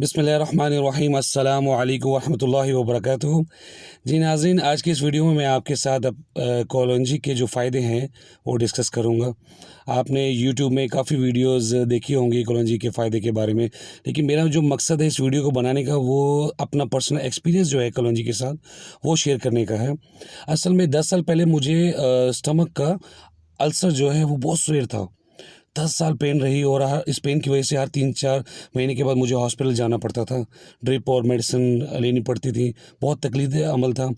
बिस्मिल्लाहिर्रहमानिर्रहीम अस्सलामु अलैकुम वरहमतुल्लाहि वबरकातुहू। जी नाज़रीन, आज की इस वीडियो में मैं आपके साथ कॉलोंजी के जो फ़ायदे हैं वो डिस्कस करूँगा। आपने यूट्यूब में काफ़ी वीडियोस देखी होंगी कॉलोंजी के फ़ायदे के बारे में, लेकिन मेरा जो मकसद है इस वीडियो को बनाने का वो अपना पर्सनल एक्सपीरियंस जो है कॉलोंजी के साथ वो शेयर करने का है। असल में 10 साल पहले मुझे स्टमक का अल्सर जो है वो बहुत सीवियर था। 10 साल पेन रही और इस पेन की वजह से हर 3-4 महीने के बाद मुझे हॉस्पिटल जाना पड़ता था। ड्रिप और मेडिसिन लेनी पड़ती थी। बहुत तकलीफ़ अमल था।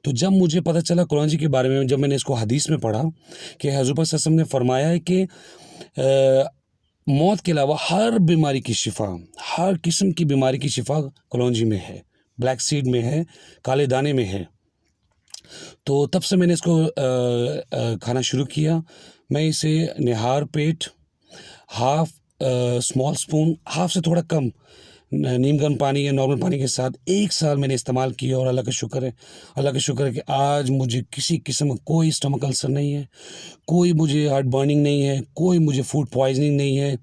तो जब मुझे पता चला कॉलोंजी के बारे में, जब मैंने इसको हदीस में पढ़ा कि हज़रत सल्लल्लाहु अलैहि वसल्लम ने फरमाया है कि मौत के अलावा हर बीमारी की शिफ़ा, हर किस्म की बीमारी की शिफ़ा कॉलोंजी में है, ब्लैक सीड में है, काले दाने में है। तो तब से मैंने इसको खाना शुरू किया। मैं इसे निहार पेट हाफ़ स्मॉल स्पून, हाफ़ से थोड़ा कम नीम गर्म पानी या नॉर्मल पानी के साथ 1 साल मैंने इस्तेमाल किया और अल्लाह का शुक्र है कि आज मुझे किसी किस्म का कोई स्टमक अल्सर नहीं है, कोई मुझे हार्ट बर्निंग नहीं है, कोई मुझे फूड पॉइज़निंग नहीं है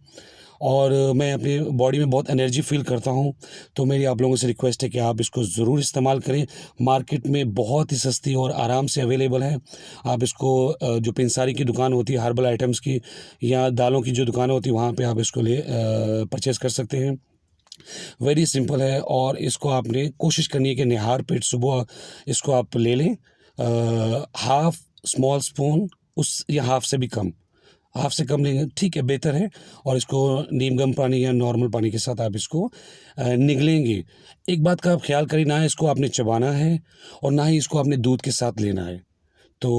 और मैं अपनी बॉडी में बहुत एनर्जी फ़ील करता हूँ। तो मेरी आप लोगों से रिक्वेस्ट है कि आप इसको ज़रूर इस्तेमाल करें। मार्केट में बहुत ही सस्ती और आराम से अवेलेबल है। आप इसको जो पेंसारी की दुकान होती है हर्बल आइटम्स की या दालों की जो दुकानें होती है वहाँ पे आप इसको परचेज़ कर सकते हैं। वेरी सिंपल है और इसको आपने कोशिश करनी है कि निहार पेट सुबह इसको आप ले लें। हाफ़ स्मॉल स्पून उस या हाफ़ से भी कम, हाफ से कम लेंगे ठीक है, बेहतर है। और इसको नीम गर्म पानी या नॉर्मल पानी के साथ आप इसको निगलेंगे। एक बात का आप ख्याल करें, ना इसको आपने चबाना है और ना ही इसको आपने दूध के साथ लेना है। तो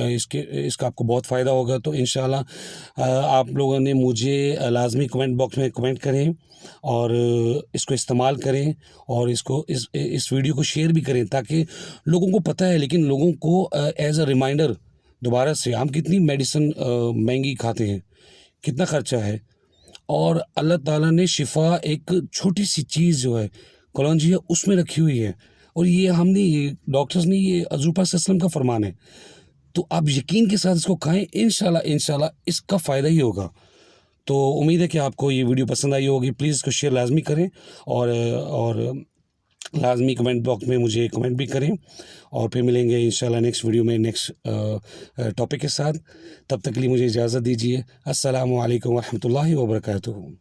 इसका आपको बहुत फ़ायदा होगा। तो इंशाल्लाह आप लोगों ने मुझे लाज़मी कमेंट बॉक्स में कमेंट करें और इसको इस्तेमाल करें और इसको इस वीडियो को शेयर भी करें ताकि लोगों को पता है, लेकिन लोगों को एज़ अ रिमाइंडर दोबारा से हम कितनी मेडिसिन महंगी खाते हैं, कितना खर्चा है और अल्लाह ताला ने शिफ़ा एक छोटी सी चीज़ जो है कलौंजी है उसमें रखी हुई है और ये हमने ये डॉक्टर्स ने ये हज़रत पाक सल्लल्लाहु अलैहि वसल्लम का फरमान है। तो आप यकीन के साथ इसको खाएँ, इंशाल्लाह इसका फ़ायदा ही होगा। तो उम्मीद है कि आपको ये वीडियो पसंद आई होगी। प्लीज़ इसको शेयर लाज़मी करें और लाज़मी कमेंट बॉक्स में मुझे कमेंट भी करें और फिर मिलेंगे इंशाल्लाह नेक्स्ट वीडियो में नेक्स्ट टॉपिक के साथ। तब तक के लिए मुझे इजाज़त दीजिए। अस्सलामु अलैकुम वरहमतुल्लाहि वबरकातुहू।